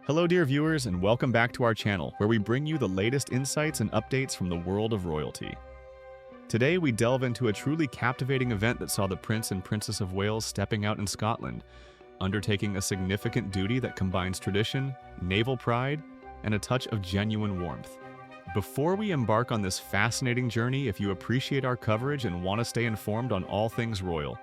Hello dear viewers, and welcome back to our channel, where we bring you the latest insights and updates from the world of royalty. Today we delve into a truly captivating event that saw the Prince and Princess of Wales stepping out in Scotland, undertaking a significant duty that combines tradition, naval pride, and a touch of genuine warmth. Before we embark on this fascinating journey, if you appreciate our coverage and want to stay informed on all things royal,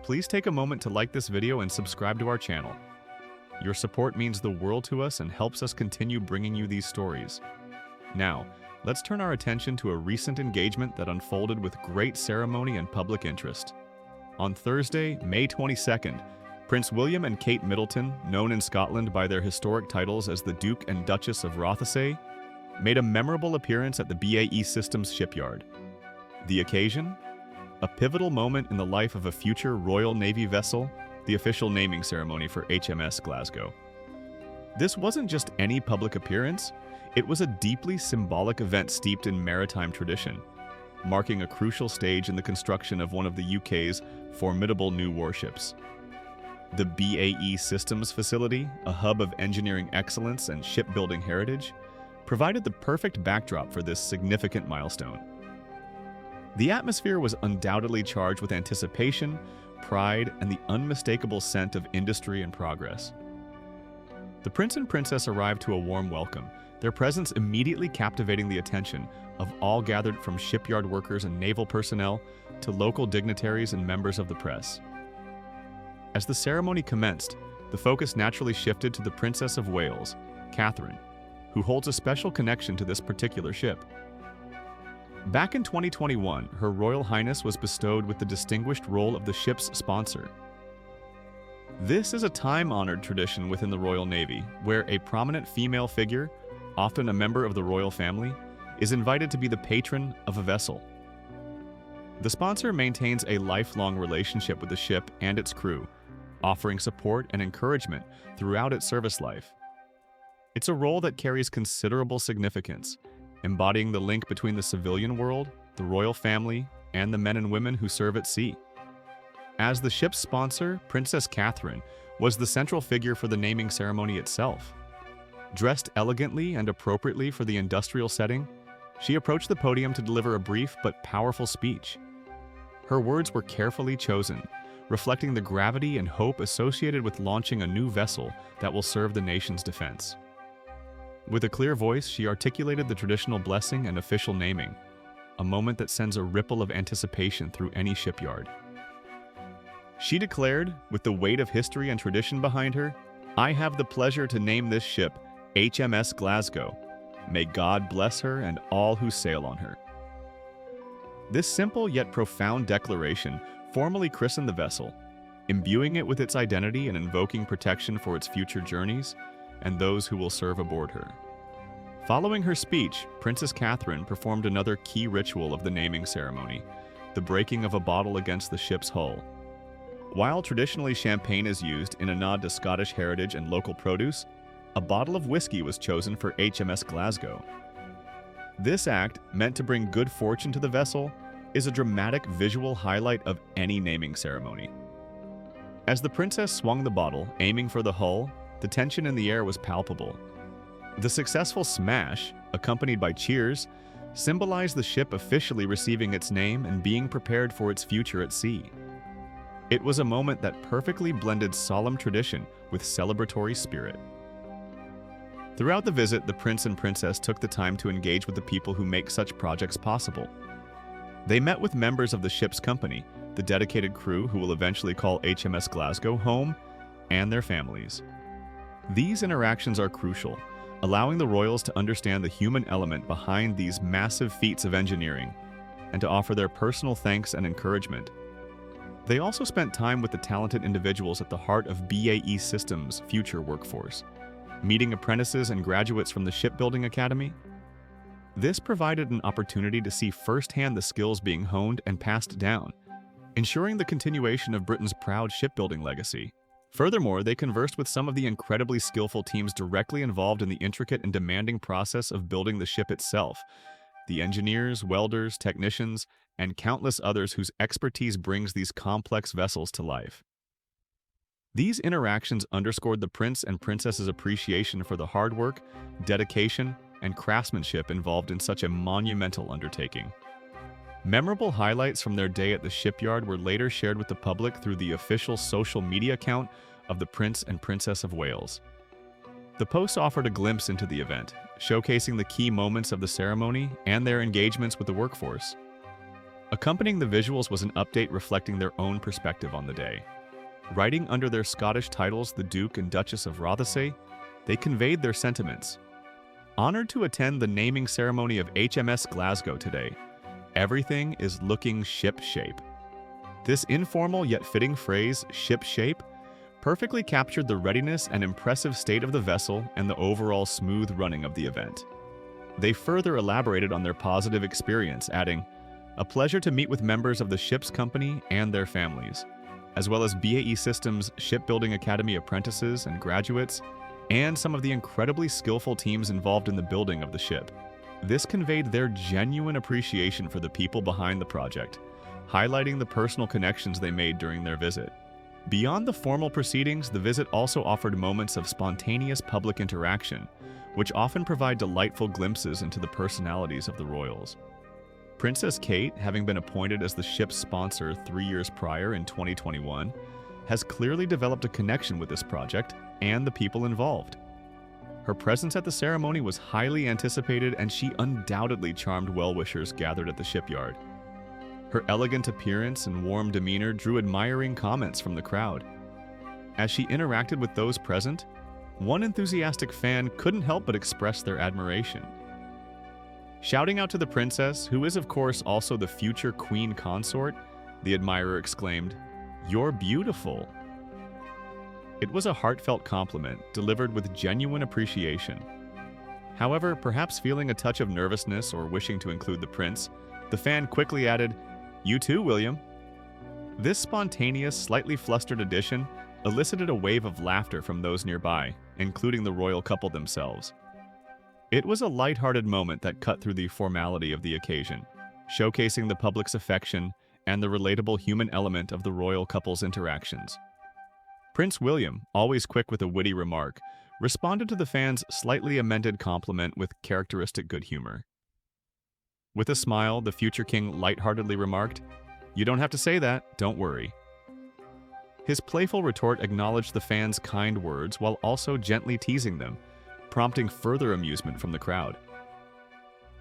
please take a moment to like this video and subscribe to our channel. Your support means the world to us and helps us continue bringing you these stories. Now, let's turn our attention to a recent engagement that unfolded with great ceremony and public interest. On Thursday, May 22nd, Prince William and Kate Middleton, known in Scotland by their historic titles as the Duke and Duchess of Rothesay, made a memorable appearance at the BAE Systems shipyard. The occasion? A pivotal moment in the life of a future Royal Navy vessel, the official naming ceremony for HMS Glasgow. This wasn't just any public appearance, it was a deeply symbolic event steeped in maritime tradition, marking a crucial stage in the construction of one of the UK's formidable new warships. The BAE Systems facility, a hub of engineering excellence and shipbuilding heritage, provided the perfect backdrop for this significant milestone. The atmosphere was undoubtedly charged with anticipation, pride, and the unmistakable scent of industry and progress. The Prince and Princess arrived to a warm welcome, their presence immediately captivating the attention of all gathered from shipyard workers and naval personnel to local dignitaries and members of the press. As the ceremony commenced, the focus naturally shifted to the Princess of Wales, Catherine, who holds a special connection to this particular ship. Back in 2021, Her Royal Highness was bestowed with the distinguished role of the ship's sponsor. This is a time-honored tradition within the Royal Navy, where a prominent female figure, often a member of the royal family, is invited to be the patron of a vessel. The sponsor maintains a lifelong relationship with the ship and its crew, offering support and encouragement throughout its service life. It's a role that carries considerable significance, embodying the link between the civilian world, the royal family, and the men and women who serve at sea. As the ship's sponsor, Princess Catherine was the central figure for the naming ceremony itself. Dressed elegantly and appropriately for the industrial setting, she approached the podium to deliver a brief but powerful speech. Her words were carefully chosen, reflecting the gravity and hope associated with launching a new vessel that will serve the nation's defense. With a clear voice, she articulated the traditional blessing and official naming, a moment that sends a ripple of anticipation through any shipyard. She declared, with the weight of history and tradition behind her, "I have the pleasure to name this ship HMS Glasgow. May God bless her and all who sail on her." This simple yet profound declaration formally christened the vessel, imbuing it with its identity and invoking protection for its future journeys and those who will serve aboard her. Following her speech, Princess Catherine performed another key ritual of the naming ceremony, the breaking of a bottle against the ship's hull. While traditionally champagne is used in a nod to Scottish heritage and local produce, a bottle of whiskey was chosen for HMS Glasgow. This act, meant to bring good fortune to the vessel, is a dramatic visual highlight of any naming ceremony. As the princess swung the bottle, aiming for the hull, the tension in the air was palpable. The successful smash, accompanied by cheers, symbolized the ship officially receiving its name and being prepared for its future at sea. It was a moment that perfectly blended solemn tradition with celebratory spirit. Throughout the visit, the prince and princess took the time to engage with the people who make such projects possible. They met with members of the ship's company, the dedicated crew who will eventually call HMS Glasgow home, and their families. These interactions are crucial, allowing the royals to understand the human element behind these massive feats of engineering and to offer their personal thanks and encouragement. They also spent time with the talented individuals at the heart of BAE Systems' future workforce, meeting apprentices and graduates from the Shipbuilding Academy. This provided an opportunity to see firsthand the skills being honed and passed down, ensuring the continuation of Britain's proud shipbuilding legacy. Furthermore, they conversed with some of the incredibly skillful teams directly involved in the intricate and demanding process of building the ship itself, the engineers, welders, technicians, and countless others whose expertise brings these complex vessels to life. These interactions underscored the prince and princess's appreciation for the hard work, dedication, and craftsmanship involved in such a monumental undertaking. Memorable highlights from their day at the shipyard were later shared with the public through the official social media account of the Prince and Princess of Wales. The post offered a glimpse into the event, showcasing the key moments of the ceremony and their engagements with the workforce. Accompanying the visuals was an update reflecting their own perspective on the day. Writing under their Scottish titles, the Duke and Duchess of Rothesay, they conveyed their sentiments. Honored to attend the naming ceremony of HMS Glasgow today, everything is looking ship-shape. This informal yet fitting phrase, ship-shape, perfectly captured the readiness and impressive state of the vessel and the overall smooth running of the event. They further elaborated on their positive experience, adding, "A pleasure to meet with members of the ship's company and their families, as well as BAE Systems Shipbuilding Academy apprentices and graduates, and some of the incredibly skillful teams involved in the building of the ship." This conveyed their genuine appreciation for the people behind the project, highlighting the personal connections they made during their visit. Beyond the formal proceedings, the visit also offered moments of spontaneous public interaction, which often provide delightful glimpses into the personalities of the royals. Princess Kate, having been appointed as the ship's sponsor 3 years prior in 2021, has clearly developed a connection with this project and the people involved. Her presence at the ceremony was highly anticipated, and she undoubtedly charmed well-wishers gathered at the shipyard. Her elegant appearance and warm demeanor drew admiring comments from the crowd. As she interacted with those present, one enthusiastic fan couldn't help but express their admiration. Shouting out to the princess, who is of course also the future queen consort, the admirer exclaimed, "You're beautiful." It was a heartfelt compliment, delivered with genuine appreciation. However, perhaps feeling a touch of nervousness or wishing to include the prince, the fan quickly added, "You too, William." This spontaneous, slightly flustered addition elicited a wave of laughter from those nearby, including the royal couple themselves. It was a light-hearted moment that cut through the formality of the occasion, showcasing the public's affection and the relatable human element of the royal couple's interactions. Prince William, always quick with a witty remark, responded to the fans' slightly amended compliment with characteristic good humor. With a smile, the future king lightheartedly remarked, "You don't have to say that, don't worry." His playful retort acknowledged the fans' kind words while also gently teasing them, prompting further amusement from the crowd.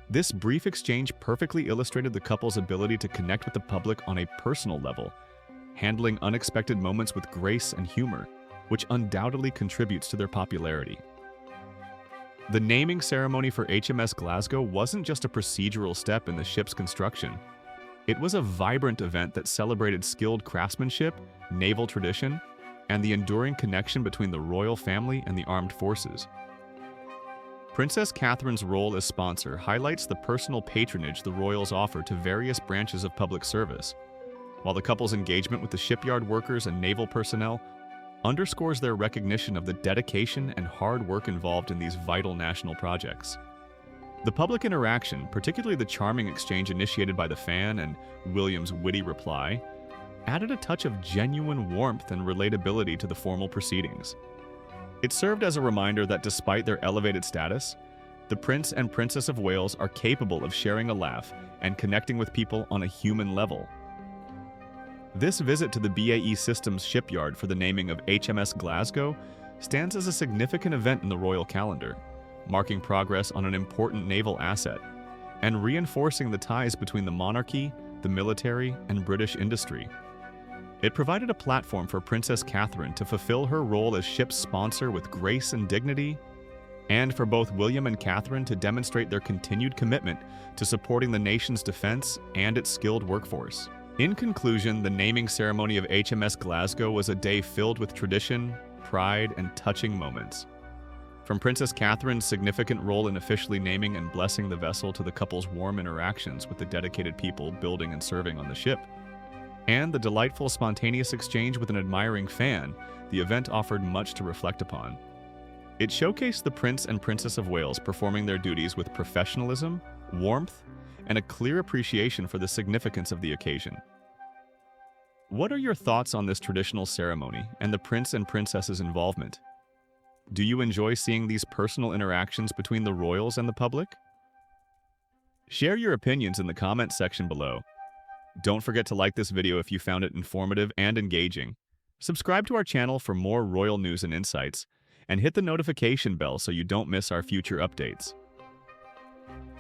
This brief exchange perfectly illustrated the couple's ability to connect with the public on a personal level, handling unexpected moments with grace and humor, which undoubtedly contributes to their popularity. The naming ceremony for HMS Glasgow wasn't just a procedural step in the ship's construction. It was a vibrant event that celebrated skilled craftsmanship, naval tradition, and the enduring connection between the royal family and the armed forces. Princess Catherine's role as sponsor highlights the personal patronage the royals offer to various branches of public service, while the couple's engagement with the shipyard workers and naval personnel underscores their recognition of the dedication and hard work involved in these vital national projects. The public interaction, particularly the charming exchange initiated by the fan and William's witty reply, added a touch of genuine warmth and relatability to the formal proceedings. It served as a reminder that despite their elevated status, the Prince and Princess of Wales are capable of sharing a laugh and connecting with people on a human level. This visit to the BAE Systems shipyard for the naming of HMS Glasgow stands as a significant event in the royal calendar, marking progress on an important naval asset and reinforcing the ties between the monarchy, the military, and British industry. It provided a platform for Princess Catherine to fulfill her role as ship's sponsor with grace and dignity, and for both William and Catherine to demonstrate their continued commitment to supporting the nation's defense and its skilled workforce. In conclusion, the naming ceremony of HMS Glasgow was a day filled with tradition, pride, and touching moments. From Princess Catherine's significant role in officially naming and blessing the vessel to the couple's warm interactions with the dedicated people building and serving on the ship, and the delightful spontaneous exchange with an admiring fan, the event offered much to reflect upon. It showcased the Prince and Princess of Wales performing their duties with professionalism, warmth, and a clear appreciation for the significance of the occasion. What are your thoughts on this traditional ceremony and the prince and princess's involvement? Do you enjoy seeing these personal interactions between the royals and the public? Share your opinions in the comments section below. Don't forget to like this video if you found it informative and engaging. Subscribe to our channel for more royal news and insights, and hit the notification bell so you don't miss our future updates.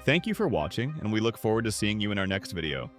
Thank you for watching, and we look forward to seeing you in our next video.